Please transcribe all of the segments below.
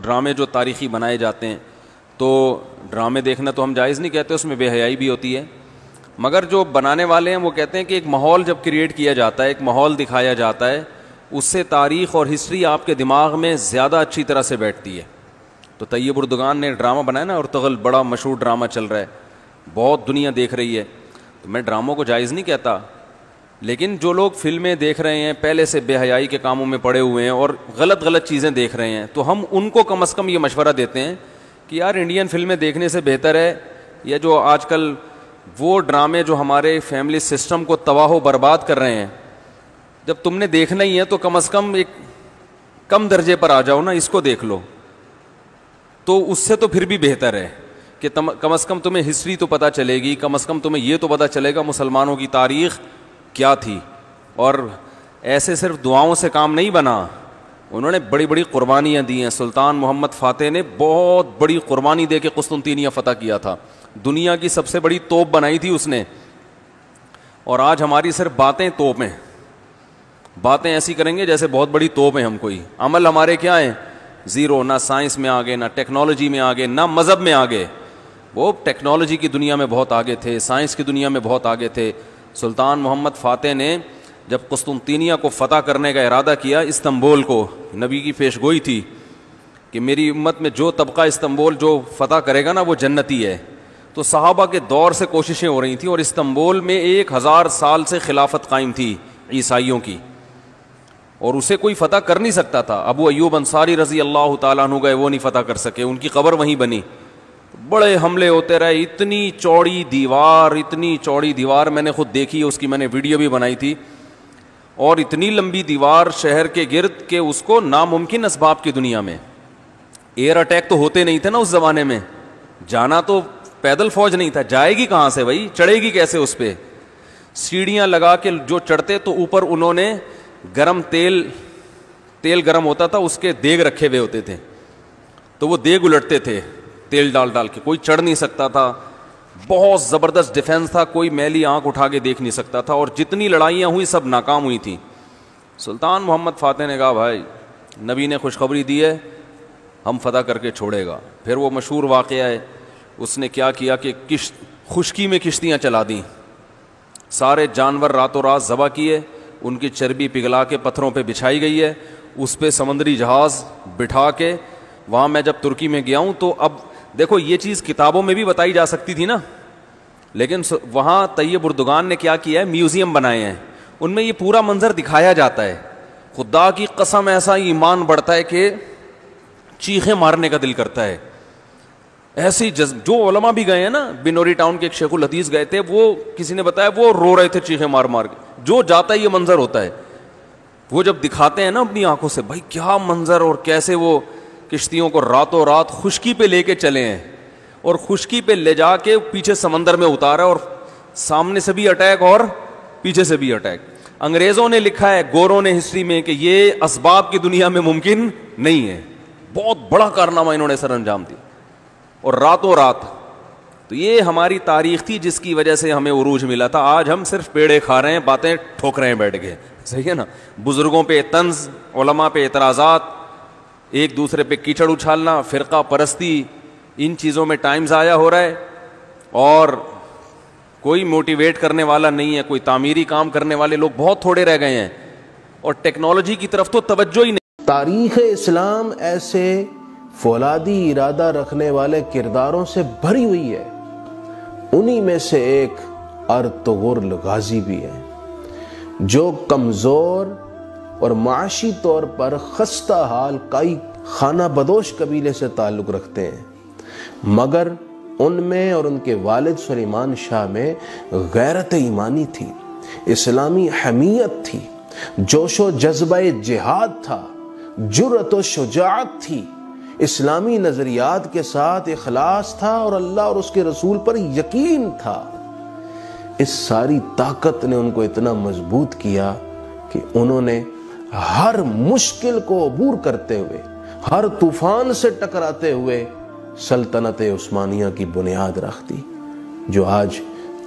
ڈرامے جو تاریخی بنائے جاتے ہیں، تو ڈرامے دیکھنا تو ہم جائز نہیں کہتے، اس میں بے حیائی بھی ہوتی ہے، مگر جو بنانے والے ہیں وہ کہتے ہیں کہ ایک ماحول جب کریٹ کیا جاتا ہے، ایک ماحول دکھایا جاتا ہے، اس سے تاریخ اور ہسٹری آپ کے دماغ میں زیادہ اچھی طرح سے بیٹھتی ہے۔ تو طیب اردگان نے ڈرامہ بنایا نا، ارطغرل بڑا مشہور ڈرامہ چل رہا ہے، بہت دنیا دیکھ رہی ہے، تو میں ڈراموں کو جائز نہیں کہتا، لیکن جو لوگ فلمیں دیکھ رہے ہیں، پہلے سے بے حیائی کے کاموں میں پڑے ہوئے ہیں اور غلط چیزیں دیکھ رہے ہیں، تو ہم ان کو کم از کم یہ مشورہ دیتے ہیں کہ یار انڈین فلمیں دیکھنے سے بہتر ہے یا جو آج کل وہ ڈرامے جو ہمارے فیملی سسٹم کو تباہ و برباد کر رہے ہیں، جب تم نے دیکھنا ہی ہے تو کم از کم ایک کم درجے پر آ جاؤ نا، اس کو دیکھ لو، تو اس سے تو پھر بھی بہتر ہے کہ کم از کم تمہیں ہسٹری تو پتہ چلے گی، کم از کم تمہیں یہ تو پتہ چلے گا مسلمانوں کی تاریخ کیا تھی۔ اور ایسے صرف دعاؤں سے کام نہیں بنا، انہوں نے بڑی بڑی قربانیاں دی ہیں۔ سلطان محمد فاتح نے بہت بڑی قربانی دے کے قسطنطینیہ فتح کیا تھا، دنیا کی سب سے بڑی توپ بنائی تھی اس نے، اور آج ہماری صرف باتیں توپ ہیں، باتیں ایسی کریں گے جیسے بہت بڑی توپ ہیں ہم، کوئی عمل ہمارے کیا ہیں؟ زیرو، نہ سائنس میں آگے، نہ ٹیکنالوجی میں آگے، نہ مذہب میں آگے۔ وہ ٹیکنالوجی کی دنیا میں بہت آگے تھے، سائنس کی دنیا میں بہت آگے تھے۔ سلطان محمد فاتح نے جب قسطنطینیہ کو فتح کرنے کا ارادہ کیا، استنبول کو، نبی کی پیشگوئی تھی کہ میری امت میں جو طبقہ استنبول جو فتح کرے گا نا وہ جنتی ہے، تو صحابہ کے دور سے کوششیں ہو رہی تھیں، اور استنبول میں 1000 سال سے خلافت قائم تھی عیسائیوں کی، اور اسے کوئی فتح کر نہیں سکتا تھا۔ ابو ایوب انصاری رضی اللہ تعالیٰ عنہ گئے، وہ نہیں فتح کر سکے، ان کی قبر وہیں بنی، بڑے حملے ہوتے رہے، اتنی چوڑی دیوار میں نے خود دیکھی، اس کی میں نے ویڈیو بھی بنائی تھی، اور اتنی لمبی دیوار شہر کے گرد کہ اس کو ناممکن اسباب کی دنیا میں، ایئر اٹیک تو ہوتے نہیں تھے نا اس زمانے میں، جانا تو پیدل فوج نہیں تھا، جائے گی کہاں سے بھائی، چڑھے گی کیسے اس پہ؟ سیڑھیاں لگا کے جو چڑھتے تو اوپر انہوں نے گرم تیل گرم ہوتا تھا، اس کے دیگ رکھے ہوئے ہوتے تھے، تو وہ دیگ الٹتے تھے تیل ڈال کے، کوئی چڑھ نہیں سکتا تھا، بہت زبردست ڈیفنس تھا، کوئی میلی آنکھ اٹھا کے دیکھ نہیں سکتا تھا، اور جتنی لڑائیاں ہوئی سب ناکام ہوئی تھیں۔ سلطان محمد فاتح نے کہا بھائی نبی نے خوشخبری دی ہے، ہم فتح کر کے چھوڑے گا۔ پھر وہ مشہور واقعہ ہے، اس نے کیا کیا کہ خشکی میں کشتیاں چلا دیں، سارے جانور راتوں رات ذبح کیے، ان کی چربی پگھلا کے پتھروں پہ بچھائی گئی ہے، اس پہ سمندری جہاز بٹھا کے، وہاں میں جب ترکی میں گیا ہوں تو اب دیکھو یہ چیز کتابوں میں بھی بتائی جا سکتی تھی نا، لیکن وہاں طیب اردگان نے کیا کیا ہے، میوزیم بنائے ہیں، ان میں یہ پورا منظر دکھایا جاتا ہے۔ خدا کی قسم ایسا ایمان بڑھتا ہے کہ چیخیں مارنے کا دل کرتا ہے، ایسی جو علماء بھی گئے ہیں نا، بنوری ٹاؤن کے ایک شیخ الحدیث گئے تھے، وہ کسی نے بتایا وہ رو رہے تھے چیخیں مار مار کے، جو جاتا ہے یہ منظر ہوتا ہے، وہ جب دکھاتے ہیں نا اپنی آنکھوں سے، بھائی کیا منظر، اور کیسے وہ کشتیوں کو راتوں رات خشکی پہ لے کے چلے ہیں، اور خشکی پہ لے جا کے پیچھے سمندر میں اتارا، اور سامنے سے بھی اٹیک اور پیچھے سے بھی اٹیک۔ انگریزوں نے لکھا ہے، گوروں نے ہسٹری میں، کہ یہ اسباب کی دنیا میں ممکن نہیں ہے، بہت بڑا کارنامہ انہوں نے سر انجام دیا، اور راتوں رات۔ تو یہ ہماری تاریخ تھی جس کی وجہ سے ہمیں عروج ملا تھا۔ آج ہم صرف پیڑے کھا رہے ہیں، باتیں ٹھوک رہے ہیں بیٹھ کے، صحیح ہے نا؟ بزرگوں پہ طنز، علماء پہ اعتراضات، ایک دوسرے پہ کیچڑ اچھالنا، فرقہ پرستی، ان چیزوں میں ٹائم ضائع ہو رہا ہے، اور کوئی موٹیویٹ کرنے والا نہیں ہے، کوئی تعمیری کام کرنے والے لوگ بہت تھوڑے رہ گئے ہیں، اور ٹیکنالوجی کی طرف تو توجہ ہی نہیں۔ تاریخ اسلام ایسے فولادی ارادہ رکھنے والے کرداروں سے بھری ہوئی ہے، انہی میں سے ایک ارطغرل غازی بھی ہے، جو کمزور اور معاشی طور پر خستہ حال کئی خانہ بدوش قبیلے سے تعلق رکھتے ہیں، مگر ان میں اور ان کے والد سلیمان شاہ میں غیرت ایمانی تھی، اسلامی حمیت تھی، جوش و جذبہ جہاد تھا، جرأت و شجاعت تھی، اسلامی نظریات کے ساتھ اخلاص تھا، اور اللہ اور اس کے رسول پر یقین تھا۔ اس ساری طاقت نے ان کو اتنا مضبوط کیا کہ انہوں نے ہر مشکل کو عبور کرتے ہوئے، ہر طوفان سے ٹکراتے ہوئے سلطنت عثمانیہ کی بنیاد رکھ دی، جو آج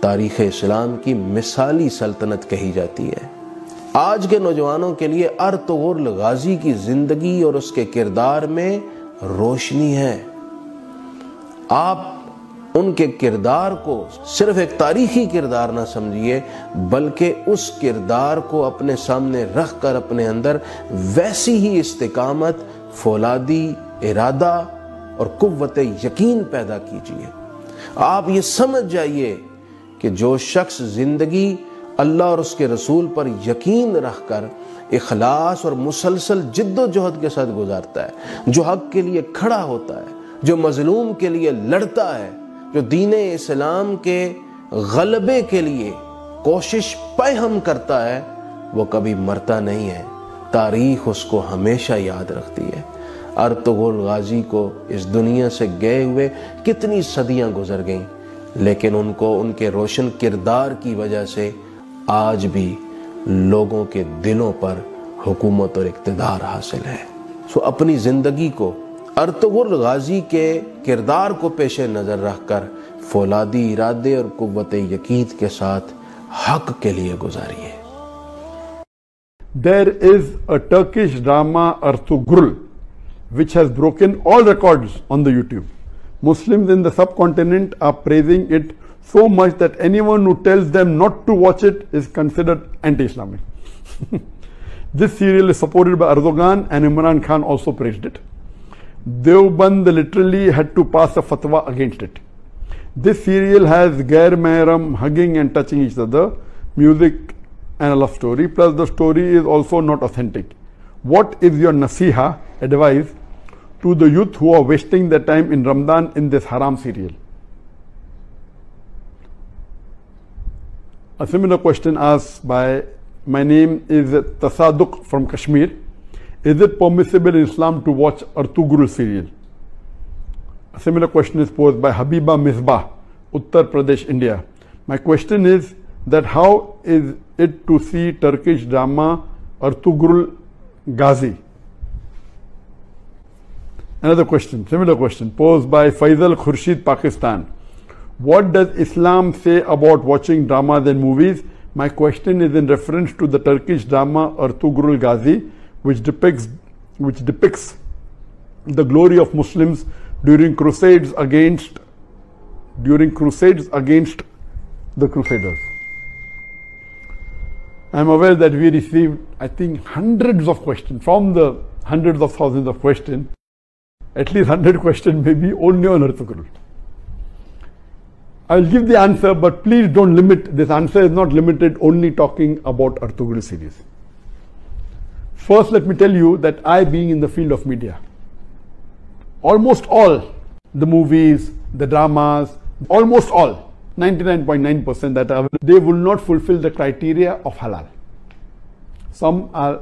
تاریخ اسلام کی مثالی سلطنت کہی جاتی ہے۔ آج کے نوجوانوں کے لیے ارطغرل غازی کی زندگی اور اس کے کردار میں روشنی ہے. آپ ان کے کردار کو صرف ایک تاریخی کردار نہ سمجھیے، بلکہ اس کردار کو اپنے سامنے رکھ کر اپنے اندر ویسی ہی استقامت، فولادی ارادہ اور قوت یقین پیدا کیجیے. آپ یہ سمجھ جائیے کہ جو شخص زندگی اللہ اور اس کے رسول پر یقین رکھ کر اخلاص اور مسلسل جد و جہد کے ساتھ گزارتا ہے، جو حق کے لیے کھڑا ہوتا ہے، جو مظلوم کے لیے لڑتا ہے، جو دین اسلام کے غلبے کے لیے کوشش پہم کرتا ہے، وہ کبھی مرتا نہیں ہے. تاریخ اس کو ہمیشہ یاد رکھتی ہے. ارطغرل غازی کو اس دنیا سے گئے ہوئے کتنی صدیاں گزر گئیں، لیکن ان کو ان کے روشن کردار کی وجہ سے آج بھی لوگوں کے دلوں پر حکومت اور اقتدار حاصل ہے. اپنی زندگی کو ارطغرل غازی کے کردار کو پیش نظر رکھ کر فولادی ارادے اور قوت یقین کے ساتھ حق کے لیے گزاریے. There is a Turkish drama Ertugrul which has broken all records on the YouTube. Muslims in the subcontinent are praising it so much that anyone who tells them not to watch it is considered anti-Islamic. This serial is supported by Erdogan and Imran Khan also praised it. Deoband literally had to pass a fatwa against it. This serial has Gair Mehram hugging and touching each other, music and a love story, plus the story is also not authentic. What is your nasiha, advice, to the youth who are wasting their time in Ramadan in this haram serial? A similar question asked by, my name is Tasadduq from Kashmir. Is it permissible in Islam to watch Ertugrul serial? A similar question is posed by Habiba Misbah, Uttar Pradesh, India. My question is that how is it to see Turkish drama Ertugrul Ghazi? Another question, similar question, posed by Faisal Khurshid, Pakistan. What does Islam say about watching dramas and movies? My question is in reference to the Turkish drama Ertugrul Ghazi, which depicts the glory of Muslims during crusades against the Crusaders. I am aware that we received, I think, hundreds of questions. From the hundreds of thousands of questions, at least 100 questions may be only on Ertugrul. I will give the answer, but please don't limit. This answer is not limited only talking about Ertugrul series. First, let me tell you that I, being in the field of media, almost all the movies, the dramas, almost all, 99.9% that are, they will not fulfill the criteria of halal. Some are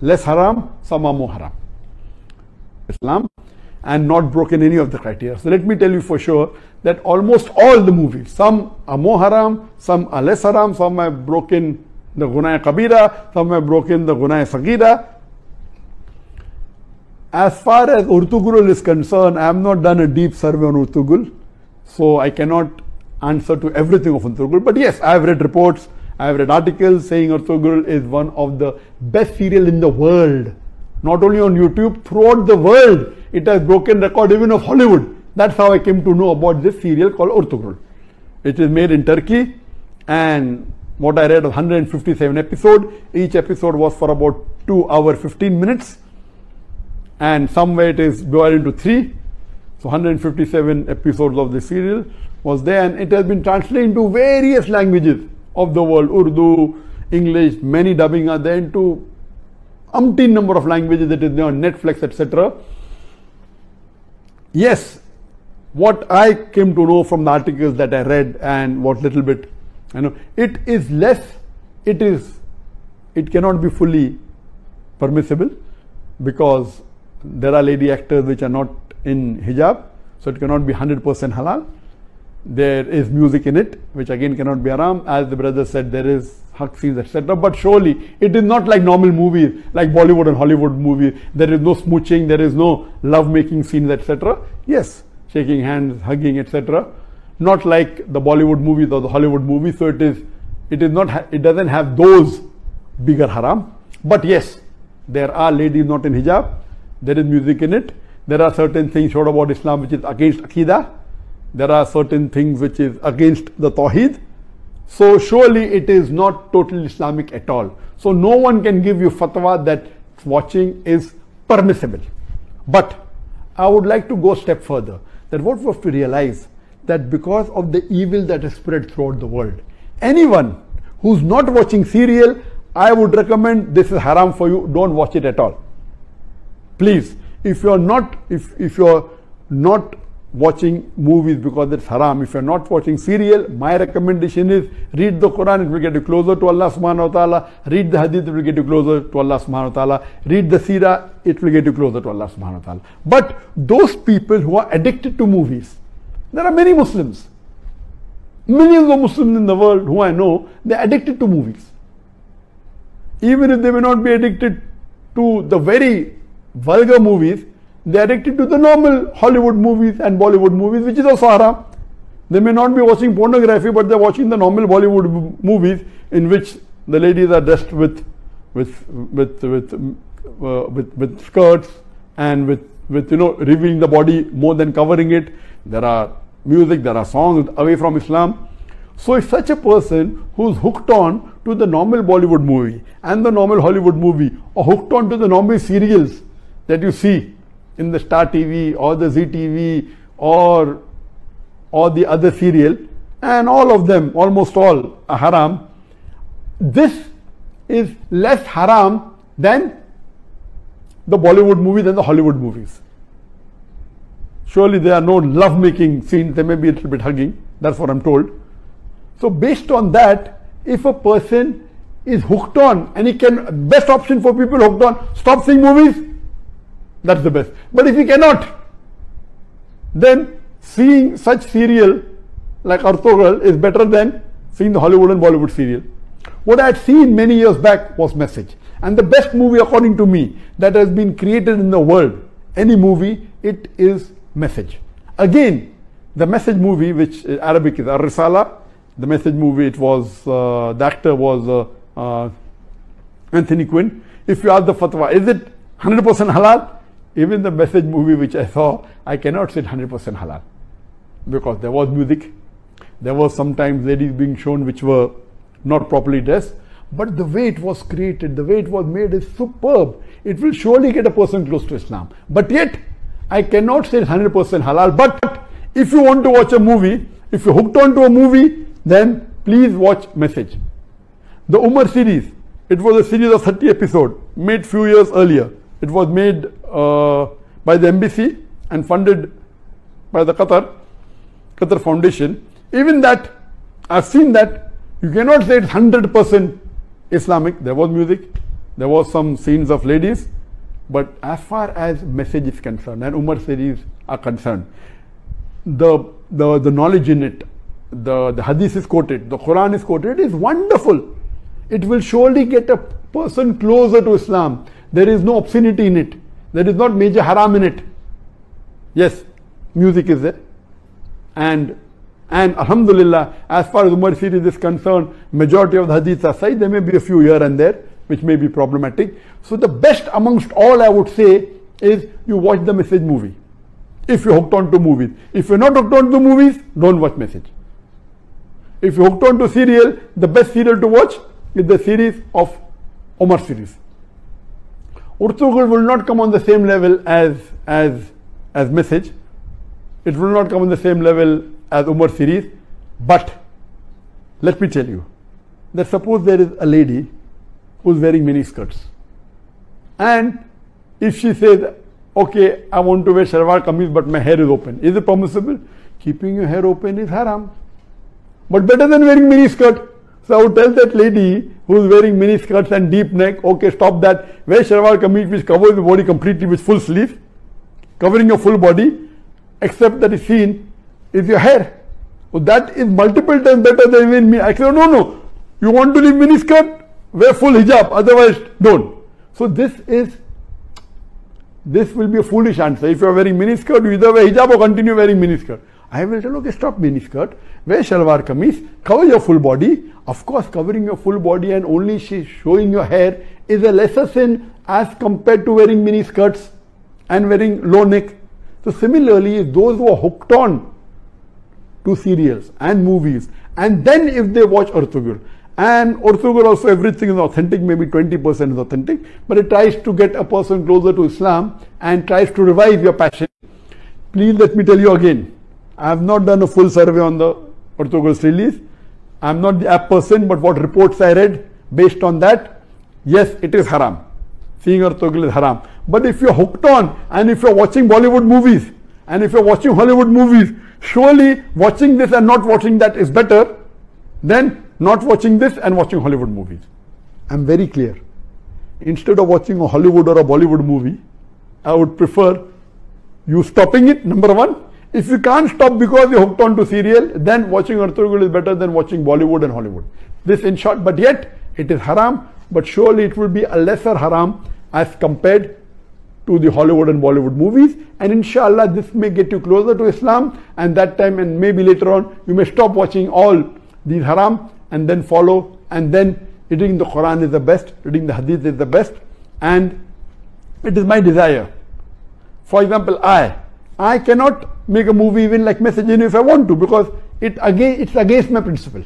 less haram, some are more haram. Islam, and not broken any of the criteria. So let me tell you for sure that almost all the movies, some are more haram, some are less haram, some have broken the Gunaya Kabira, some have broken the Gunaya Sagira. As far as Ertugrul is concerned, I have not done a deep survey on Ertugrul, so I cannot answer to everything of Ertugrul. But yes, I have read reports, I have read articles saying Ertugrul is one of the best serial in the world. Not only on YouTube, throughout the world, it has broken record even of Hollywood. That's how I came to know about this serial called Ertugrul. It is made in Turkey, and what I read was 157 episodes. Each episode was for about 2 hours 15 minutes, and somewhere it is divided into 3. So 157 episodes of the serial was there, and it has been translated into various languages of the world, Urdu, English, many dubbing are there, into umpteen number of languages. It is there on Netflix, etc. Yes, what I came to know from the articles that I read and what little bit I know, it is less, it cannot be fully permissible because there are lady actors which are not in hijab, so it cannot be 100% halal. There is music in it, which again cannot be haram. As the brother said, there is haq scenes, etc. But surely it is not like normal movies, like Bollywood and Hollywood movies. There is no smooching, there is no love-making scenes, etc. Yes, shaking hands, hugging, etc. Not like the Bollywood movies or the Hollywood movies. So it doesn't have those bigger haram. But yes, there are ladies not in hijab. There is music in it. There are certain things shown about Islam which is against Aqidah. There are certain things which is against the Tawheed. So surely it is not totally Islamic at all. So no one can give you fatwa that watching is permissible. But I would like to go a step further, that what we have to realize, that because of the evil that is spread throughout the world, anyone who's not watching serial, I would recommend this is haram for you, don't watch it at all. Please, if you're not watching movies because it's haram, if you're not watching serial, my recommendation is read the Quran, it will get you closer to Allah subhanahu wa ta'ala. Read the hadith, it will get you closer to Allah subhanahu wa ta'ala. Read the seerah, it will get you closer to Allah subhanahu wa ta'ala. But those people who are addicted to movies, there are many Muslims, millions of Muslims in the world who I know, they're addicted to movies. Even if they may not be addicted to the very vulgar movies, they're addicted to the normal Hollywood movies and Bollywood movies, which is also haram. They may not be watching pornography, but they're watching the normal Bollywood movies in which the ladies are dressed with skirts and with revealing the body more than covering it. There are music, there are songs away from Islam. So if such a person who's hooked on to the normal Bollywood movie and the normal Hollywood movie, or hooked on to the normal serials that you see in the Star TV or the Zee TV or the other serial, and all of them, almost all, are haram, this is less haram than the Bollywood movies and the Hollywood movies. Surely there are no love-making scenes, there may be a little bit hugging, that's what I'm told. So based on that, if a person is hooked on, and he can, best option for people hooked on, stop seeing movies, that's the best. But if he cannot, then seeing such serial like Artogral is better than seeing the Hollywood and Bollywood serial. What I had seen many years back was Message. And the best movie, according to me, that has been created in the world, any movie, it is Message. Again, the Message movie, which Arabic is Ar-Risala, the Message movie, it was, the actor was Anthony Quinn. If you ask the fatwa, is it 100% halal? Even the Message movie which I saw, I cannot say 100% halal. Because there was music, there was sometimes ladies being shown which were not properly dressed. But the way it was created, the way it was made is superb. It will surely get a person close to Islam. But yet, I cannot say 100% halal. But if you want to watch a movie, if you're hooked on to a movie, then please watch Message. The Umar series, it was a series of 30 episodes, made few years earlier. It was made by the embassy and funded by the Qatar Foundation. Even that, I've seen that, you cannot say it's 100% Islamic. There was music, there was some scenes of ladies, but as far as Message is concerned and Umar series are concerned, the knowledge in it, the hadith is quoted, the Quran is quoted, it is wonderful. It will surely get a person closer to Islam. There is no obscenity in it. There is not major haram in it. Yes, music is there. And alhamdulillah, as far as Umar series is concerned, majority of the hadiths are sahih. There may be a few here and there which may be problematic. So the best amongst all, I would say, is you watch the Message movie. If you're hooked on to movies. If you're not hooked on to movies, don't watch Message. If you're hooked on to serial, the best serial to watch is the series of Umar series. Urtugul will not come on the same level as Message. It will not come on the same level as Umar series. But let me tell you that suppose there is a lady who's wearing mini skirts, and if she says, okay, I want to wear shalwar kameez but my hair is open, is it permissible? Keeping your hair open is haram, but better than wearing mini skirt. So I would tell that lady who's wearing mini skirts and deep neck, okay, stop that. Wear shalwar kameez which covers the body completely with full sleeve, covering your full body, except that is seen is your hair. So that is multiple times better than even me. I say, no, you want to leave mini skirt, wear full hijab, otherwise don't. So this will be a foolish answer. If you are wearing mini skirt, you either wear hijab or continue wearing mini skirt. I will tell, okay, stop mini skirt, wear shalwar kameez, cover your full body. Of course, covering your full body and only showing your hair is a lesser sin as compared to wearing mini skirts and wearing low neck So similarly, those who are hooked on to serials and movies, and then if they watch Ertugrul, and Ertugrul also everything is authentic, maybe 20% is authentic, but it tries to get a person closer to Islam and tries to revive your passion. Please let me tell you again, I have not done a full survey on the Ertugrul's release. I am not the app person, but what reports I read, based on that, yes, it is haram. Seeing Ertugrul is haram. But if you're hooked on, and if you're watching Bollywood movies, and if you're watching Hollywood movies, surely watching this and not watching that is better than not watching this and watching Hollywood movies. I'm very clear. Instead of watching a Hollywood or a Bollywood movie, I would prefer you stopping it, number one. If you can't stop because you're hooked on to serial, then watching Ertugrul is better than watching Bollywood and Hollywood. This in short, but yet it is haram, but surely it will be a lesser haram as compared to the Hollywood and Bollywood movies, and inshallah this may get you closer to Islam, and that time and maybe later on you may stop watching all these haram and then follow, and then reading the Quran is the best, reading the Hadith is the best, and it is my desire. For example, I cannot make a movie even like Message if I want to, because it's against my principle.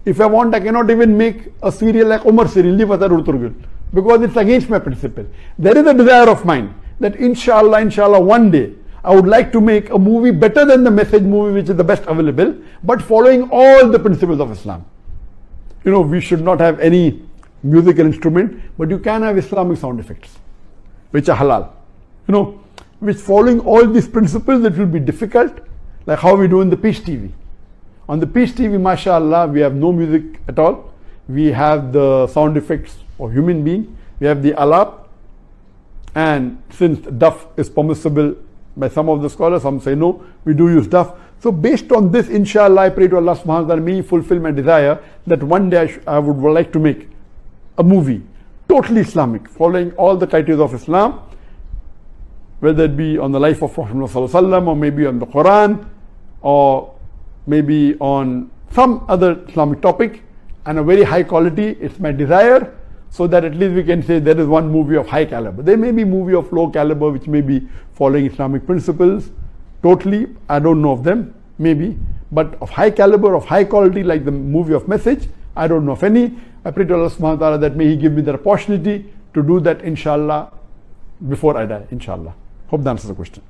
If I want, I cannot even make a serial like Umar serial, because it's against my principle. There is a desire of mine that inshallah, one day I would like to make a movie better than the Message movie, which is the best available, but following all the principles of Islam. You know, we should not have any musical instrument, but you can have Islamic sound effects, which are halal. You know, which following all these principles, it will be difficult, like how we do in the Peace TV. On the Peace TV, mashallah, we have no music at all. We have the sound effects of human being. We have the alap, and since duff is permissible by some of the scholars, some say no, we do use duff. So based on this, inshallah, I pray to Allah subhanahu wa ta'ala, may He fulfill my desire that one day I would like to make a movie totally Islamic, following all the criteria of Islam, whether it be on the life of Prophet Muhammad sallallahu alaihi wasallam, or maybe on the Quran, or maybe on some other Islamic topic, and a very high quality. It's my desire, so that at least we can say there is one movie of high caliber. There may be movie of low caliber which may be following Islamic principles totally, I don't know of them, maybe, but of high caliber, of high quality, like the movie of Message, I don't know of any. I pray to Allah subhanahu wa ta'ala that may He give me the opportunity to do that, inshallah, before I die, inshallah. Hope that answers the question.